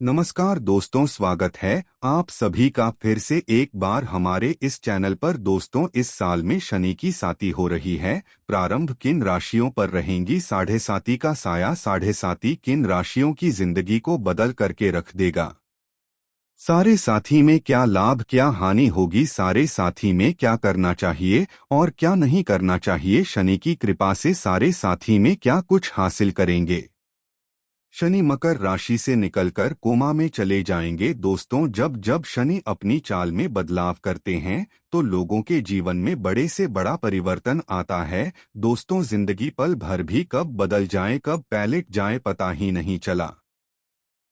नमस्कार दोस्तों, स्वागत है आप सभी का फिर से एक बार हमारे इस चैनल पर। दोस्तों, इस साल में शनि की साती हो रही है। प्रारंभ किन राशियों पर रहेंगी? साढ़े साती का साया साढ़े साती किन राशियों की जिंदगी को बदल करके रख देगा? सारे साथी में क्या लाभ क्या हानि होगी? सारे साथी में क्या करना चाहिए और क्या नहीं करना चाहिए? शनि की कृपा से सारे साथी में क्या कुछ हासिल करेंगे? शनि मकर राशि से निकलकर कोमा में चले जाएंगे। दोस्तों, जब जब शनि अपनी चाल में बदलाव करते हैं तो लोगों के जीवन में बड़े से बड़ा परिवर्तन आता है। दोस्तों, जिंदगी पल भर भी कब बदल जाए, कब पलट जाए, पता ही नहीं चला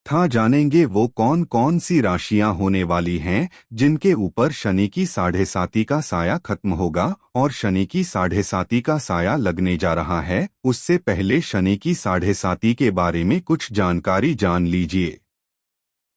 था। जानेंगे वो कौन कौन सी राशियां होने वाली हैं जिनके ऊपर शनि की साढ़े साती का साया खत्म होगा और शनि की साढ़े साती का साया लगने जा रहा है। उससे पहले शनि की साढ़े साती के बारे में कुछ जानकारी जान लीजिए।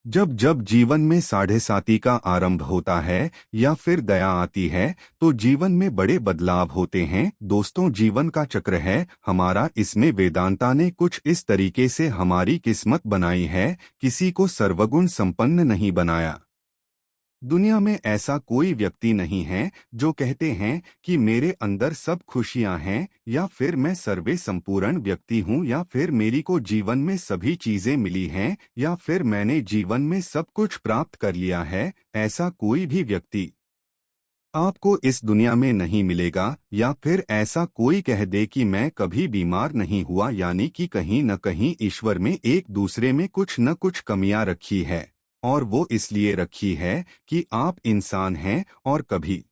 जब जब जीवन में साढ़े साती का आरंभ होता है या फिर दया आती है तो जीवन में बड़े बदलाव होते हैं। दोस्तों, जीवन का चक्र है हमारा, इसमें वेदांता ने कुछ इस तरीके से हमारी किस्मत बनाई है। किसी को सर्वगुण संपन्न नहीं बनाया। दुनिया में ऐसा कोई व्यक्ति नहीं है जो कहते हैं कि मेरे अंदर सब खुशियां हैं, या फिर मैं सर्वे संपूर्ण व्यक्ति हूं, या फिर मेरी को जीवन में सभी चीजें मिली हैं, या फिर मैंने जीवन में सब कुछ प्राप्त कर लिया है। ऐसा कोई भी व्यक्ति आपको इस दुनिया में नहीं मिलेगा। या फिर ऐसा कोई कह दे कि मैं कभी बीमार नहीं हुआ, यानी कि कहीं न कहीं ईश्वर में एक दूसरे में कुछ न कुछ कमियां रखी है, और वो इसलिए रखी है कि आप इंसान हैं। और कभी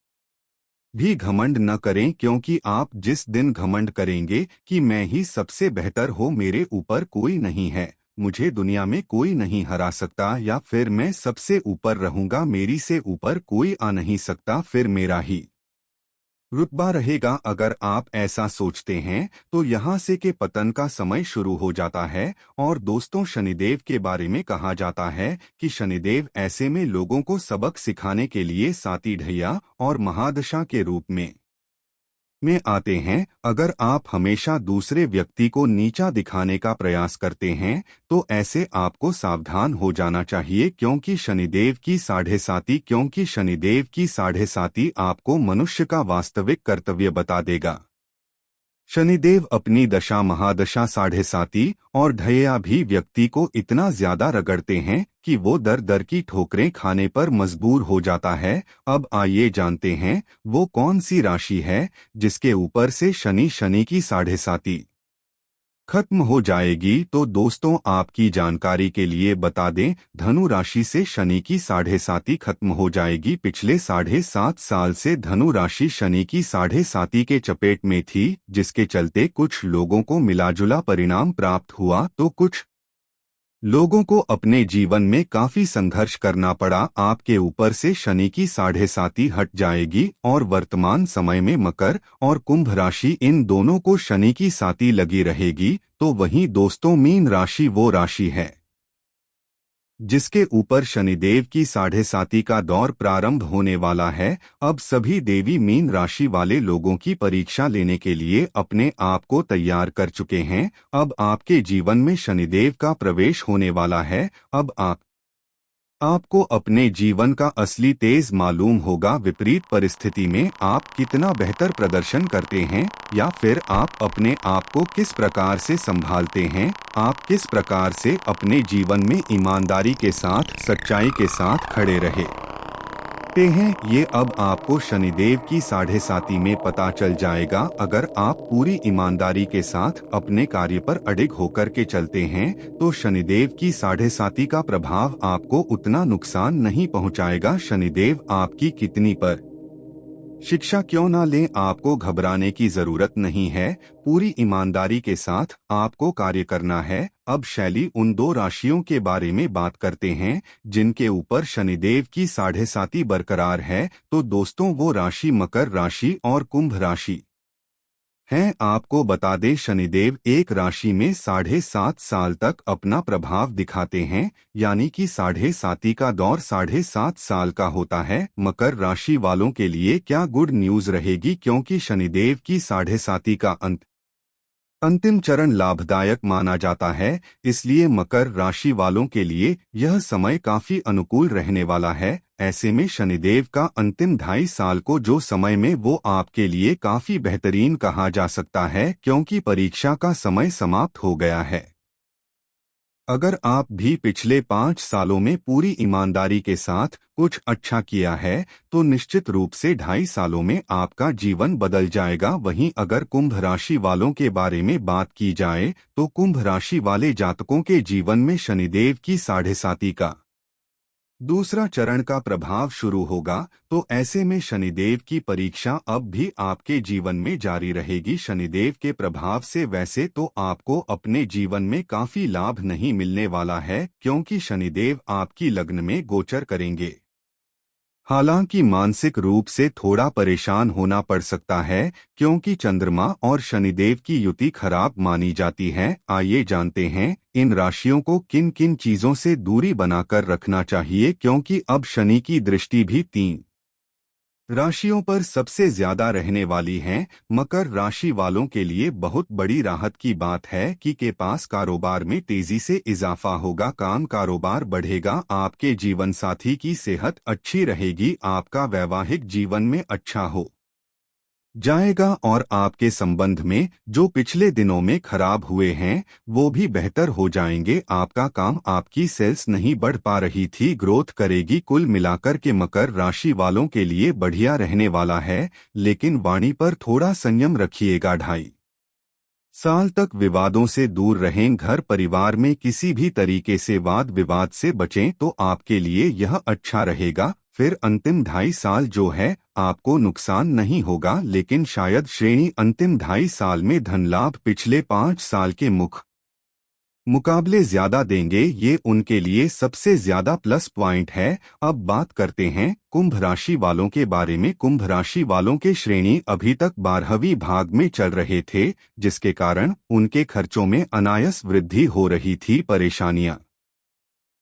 भी घमंड न करें, क्योंकि आप जिस दिन घमंड करेंगे कि मैं ही सबसे बेहतर हूँ, मेरे ऊपर कोई नहीं है, मुझे दुनिया में कोई नहीं हरा सकता, या फिर मैं सबसे ऊपर रहूंगा, मेरी से ऊपर कोई आ नहीं सकता, फिर मेरा ही रुतबा रहेगा। अगर आप ऐसा सोचते हैं तो यहाँ से के पतन का समय शुरू हो जाता है। और दोस्तों, शनिदेव के बारे में कहा जाता है कि शनिदेव ऐसे में लोगों को सबक सिखाने के लिए साती ढैया और महादशा के रूप में आते हैं। अगर आप हमेशा दूसरे व्यक्ति को नीचा दिखाने का प्रयास करते हैं तो ऐसे आपको सावधान हो जाना चाहिए, क्योंकि शनिदेव की साढ़े साती आपको मनुष्य का वास्तविक कर्तव्य बता देगा। शनिदेव अपनी दशा महादशा साढ़े साती और ढैया भी व्यक्ति को इतना ज्यादा रगड़ते हैं कि वो दर दर की ठोकरें खाने पर मजबूर हो जाता है। अब आइए जानते हैं वो कौन सी राशि है जिसके ऊपर से शनि की साढ़े साती खत्म हो जाएगी। तो दोस्तों, आपकी जानकारी के लिए बता दें, धनु राशि से शनि की साढ़े साती खत्म हो जाएगी। पिछले 7.5 साल से धनु राशि शनि की साढ़े साती के चपेट में थी, जिसके चलते कुछ लोगों को मिलाजुला परिणाम प्राप्त हुआ तो कुछ लोगों को अपने जीवन में काफी संघर्ष करना पड़ा। आपके ऊपर से शनि की साढ़े साती हट जाएगी और वर्तमान समय में मकर और कुंभ राशि, इन दोनों को शनि की साती लगी रहेगी। तो वहीं दोस्तों, मीन राशि वो राशि है जिसके ऊपर शनिदेव की साढ़े साती का दौर प्रारंभ होने वाला है। अब सभी देवी मीन राशि वाले लोगों की परीक्षा लेने के लिए अपने आप को तैयार कर चुके हैं। अब आपके जीवन में शनिदेव का प्रवेश होने वाला है। अब आपको अपने जीवन का असली तेज मालूम होगा। विपरीत परिस्थिति में आप कितना बेहतर प्रदर्शन करते हैं, या फिर आप अपने आप को किस प्रकार से संभालते हैं, आप किस प्रकार से अपने जीवन में ईमानदारी के साथ सच्चाई के साथ खड़े रहे हैं, ये अब आपको शनिदेव की साढ़े साती में पता चल जाएगा। अगर आप पूरी ईमानदारी के साथ अपने कार्य पर अडिग होकर के चलते हैं तो शनिदेव की साढ़े साती का प्रभाव आपको उतना नुकसान नहीं पहुंचाएगा। शनिदेव आपकी कितनी पर शिक्षा क्यों ना लें, आपको घबराने की जरूरत नहीं है। पूरी ईमानदारी के साथ आपको कार्य करना है। अब शैली उन दो राशियों के बारे में बात करते हैं जिनके ऊपर शनिदेव की साढ़े साती बरकरार है। तो दोस्तों, वो राशि मकर राशि और कुंभ राशि हैं। आपको बता दें, शनिदेव एक राशि में 7.5 साल तक अपना प्रभाव दिखाते हैं, यानी कि साढ़े साती का दौर 7.5 साल का होता है। मकर राशि वालों के लिए क्या गुड न्यूज रहेगी, क्योंकि शनिदेव की साढ़े साती का अंत अंतिम चरण लाभदायक माना जाता है, इसलिए मकर राशि वालों के लिए यह समय काफी अनुकूल रहने वाला है। ऐसे में शनिदेव का अंतिम 2.5 साल को जो समय में वो आपके लिए काफी बेहतरीन कहा जा सकता है, क्योंकि परीक्षा का समय समाप्त हो गया है। अगर आप भी पिछले 5 सालों में पूरी ईमानदारी के साथ कुछ अच्छा किया है, तो निश्चित रूप से 2.5 सालों में आपका जीवन बदल जाएगा। वहीं अगर कुंभ राशि वालों के बारे में बात की जाए, तो कुंभ राशि वाले जातकों के जीवन में शनिदेव की 7.5 का दूसरा चरण का प्रभाव शुरू होगा, तो ऐसे में शनिदेव की परीक्षा अब भी आपके जीवन में जारी रहेगी। शनिदेव के प्रभाव से वैसे तो आपको अपने जीवन में काफी लाभ नहीं मिलने वाला है, क्योंकि शनिदेव आपकी लग्न में गोचर करेंगे। हालांकि मानसिक रूप से थोड़ा परेशान होना पड़ सकता है, क्योंकि चंद्रमा और शनिदेव की युति खराब मानी जाती है। आइए जानते हैं इन राशियों को किन किन चीजों से दूरी बनाकर रखना चाहिए, क्योंकि अब शनि की दृष्टि भी 3 राशियों पर सबसे ज्यादा रहने वाली हैं। मकर राशि वालों के लिए बहुत बड़ी राहत की बात है कि के पास कारोबार में तेजी से इजाफा होगा, काम कारोबार बढ़ेगा, आपके जीवन साथी की सेहत अच्छी रहेगी, आपका वैवाहिक जीवन में अच्छा हो जाएगा और आपके संबंध में जो पिछले दिनों में खराब हुए हैं वो भी बेहतर हो जाएंगे। आपका काम, आपकी सेल्स नहीं बढ़ पा रही थी, ग्रोथ करेगी। कुल मिलाकर के मकर राशि वालों के लिए बढ़िया रहने वाला है, लेकिन वाणी पर थोड़ा संयम रखिएगा। 2.5 साल तक विवादों से दूर रहें, घर परिवार में किसी भी तरीके से वाद विवाद से बचें तो आपके लिए यह अच्छा रहेगा। फिर अंतिम 2.5 साल जो है आपको नुकसान नहीं होगा, लेकिन शायद श्रेणी अंतिम 2.5 साल में धन लाभ पिछले 5 साल के मुकाबले ज्यादा देंगे, ये उनके लिए सबसे ज्यादा प्लस पॉइंट है। अब बात करते हैं कुंभ राशि वालों के बारे में। कुंभ राशि वालों के श्रेणी अभी तक 12वीं भाग में चल रहे थे, जिसके कारण उनके खर्चों में अनायास वृद्धि हो रही थी। परेशानियां,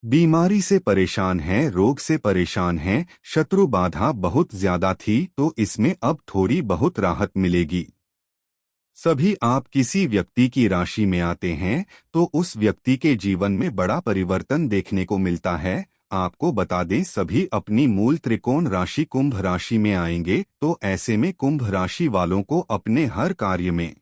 बीमारी से परेशान हैं, रोग से परेशान हैं, शत्रु बाधा बहुत ज्यादा थी, तो इसमें अब थोड़ी बहुत राहत मिलेगी। सभी आप किसी व्यक्ति की राशि में आते हैं तो उस व्यक्ति के जीवन में बड़ा परिवर्तन देखने को मिलता है। आपको बता दें, सभी अपनी मूल त्रिकोण राशि कुंभ राशि में आएंगे, तो ऐसे में कुंभ राशि वालों को अपने हर कार्य में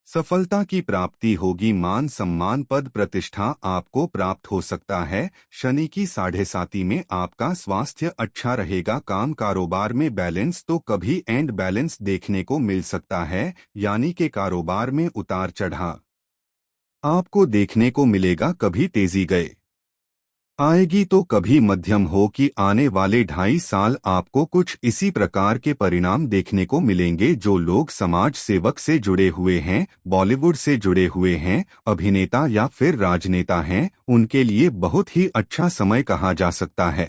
सफलता की प्राप्ति होगी। मान सम्मान पद प्रतिष्ठा आपको प्राप्त हो सकता है। शनि की 7.5 में आपका स्वास्थ्य अच्छा रहेगा। काम कारोबार में बैलेंस तो कभी एंड बैलेंस देखने को मिल सकता है, यानी कि कारोबार में उतार चढ़ाव आपको देखने को मिलेगा। कभी तेजी गए आएगी तो कभी मध्यम हो कि आने वाले 2.5 साल आपको कुछ इसी प्रकार के परिणाम देखने को मिलेंगे। जो लोग समाज सेवक से जुड़े हुए हैं, बॉलीवुड से जुड़े हुए हैं, अभिनेता या फिर राजनेता हैं, उनके लिए बहुत ही अच्छा समय कहा जा सकता है।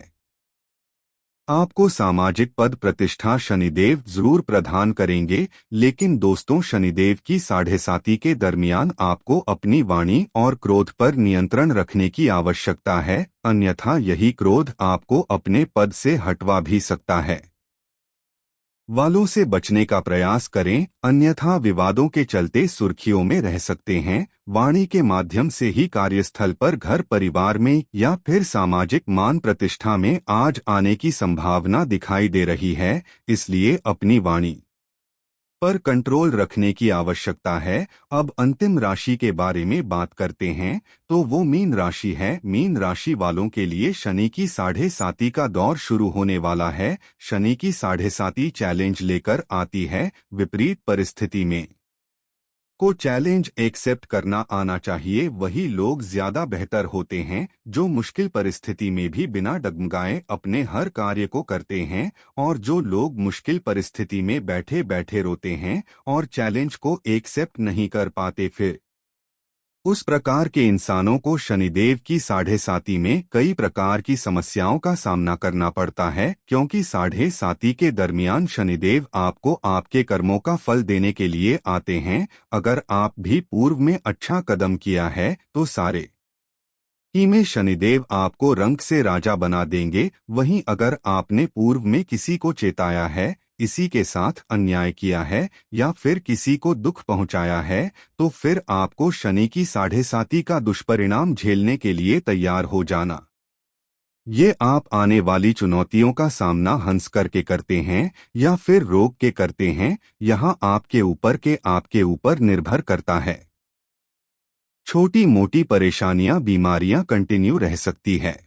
आपको सामाजिक पद प्रतिष्ठा शनिदेव जरूर प्रदान करेंगे, लेकिन दोस्तों, शनिदेव की 7.5 के दरमियान आपको अपनी वाणी और क्रोध पर नियंत्रण रखने की आवश्यकता है, अन्यथा यही क्रोध आपको अपने पद से हटवा भी सकता है। वालों से बचने का प्रयास करें, अन्यथा विवादों के चलते सुर्खियों में रह सकते हैं। वाणी के माध्यम से ही कार्यस्थल पर, घर परिवार में या फिर सामाजिक मान प्रतिष्ठा में आज आने की संभावना दिखाई दे रही है, इसलिए अपनी वाणी पर कंट्रोल रखने की आवश्यकता है। अब अंतिम राशि के बारे में बात करते हैं, तो वो मीन राशि है। मीन राशि वालों के लिए शनि की 7.5 का दौर शुरू होने वाला है। शनि की 7.5 चैलेंज लेकर आती है। विपरीत परिस्थिति में को चैलेंज एक्सेप्ट करना आना चाहिए। वही लोग ज्यादा बेहतर होते हैं जो मुश्किल परिस्थिति में भी बिना डगमगाए अपने हर कार्य को करते हैं, और जो लोग मुश्किल परिस्थिति में बैठे बैठे रोते हैं और चैलेंज को एक्सेप्ट नहीं कर पाते, फिर उस प्रकार के इंसानों को शनिदेव की 7.5 में कई प्रकार की समस्याओं का सामना करना पड़ता है, क्योंकि 7.5 के दरमियान शनिदेव आपको आपके कर्मों का फल देने के लिए आते हैं। अगर आप भी पूर्व में अच्छा कदम किया है तो सारे ही में शनिदेव आपको रंग से राजा बना देंगे। वहीं अगर आपने पूर्व में किसी को चेताया है इसी के साथ अन्याय किया है या फिर किसी को दुख पहुंचाया है, तो फिर आपको शनि की साढ़े साती का दुष्परिणाम झेलने के लिए तैयार हो जाना। ये आप आने वाली चुनौतियों का सामना हंस करके करते हैं या फिर रोक के करते हैं, यहाँ आपके ऊपर निर्भर करता है। छोटी मोटी परेशानियां बीमारियां कंटिन्यू रह सकती है।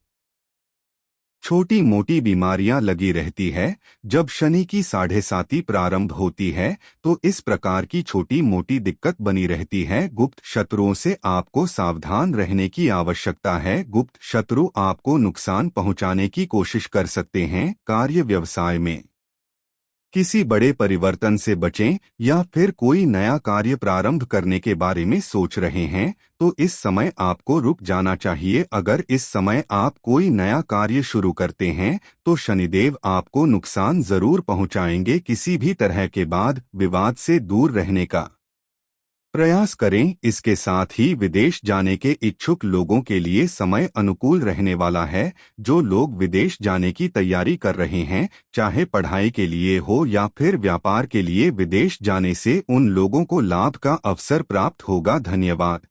छोटी मोटी बीमारियां लगी रहती है। जब शनि की साढ़े साती प्रारंभ होती है तो इस प्रकार की छोटी मोटी दिक्कत बनी रहती है। गुप्त शत्रुओं से आपको सावधान रहने की आवश्यकता है। गुप्त शत्रु आपको नुकसान पहुंचाने की कोशिश कर सकते हैं। कार्य व्यवसाय में किसी बड़े परिवर्तन से बचें या फिर कोई नया कार्य प्रारंभ करने के बारे में सोच रहे हैं तो इस समय आपको रुक जाना चाहिए। अगर इस समय आप कोई नया कार्य शुरू करते हैं तो शनिदेव आपको नुकसान जरूर पहुंचाएंगे। किसी भी तरह के वाद विवाद से दूर रहने का प्रयास करें। इसके साथ ही विदेश जाने के इच्छुक लोगों के लिए समय अनुकूल रहने वाला है। जो लोग विदेश जाने की तैयारी कर रहे हैं, चाहे पढ़ाई के लिए हो या फिर व्यापार के लिए, विदेश जाने से उन लोगों को लाभ का अवसर प्राप्त होगा। धन्यवाद।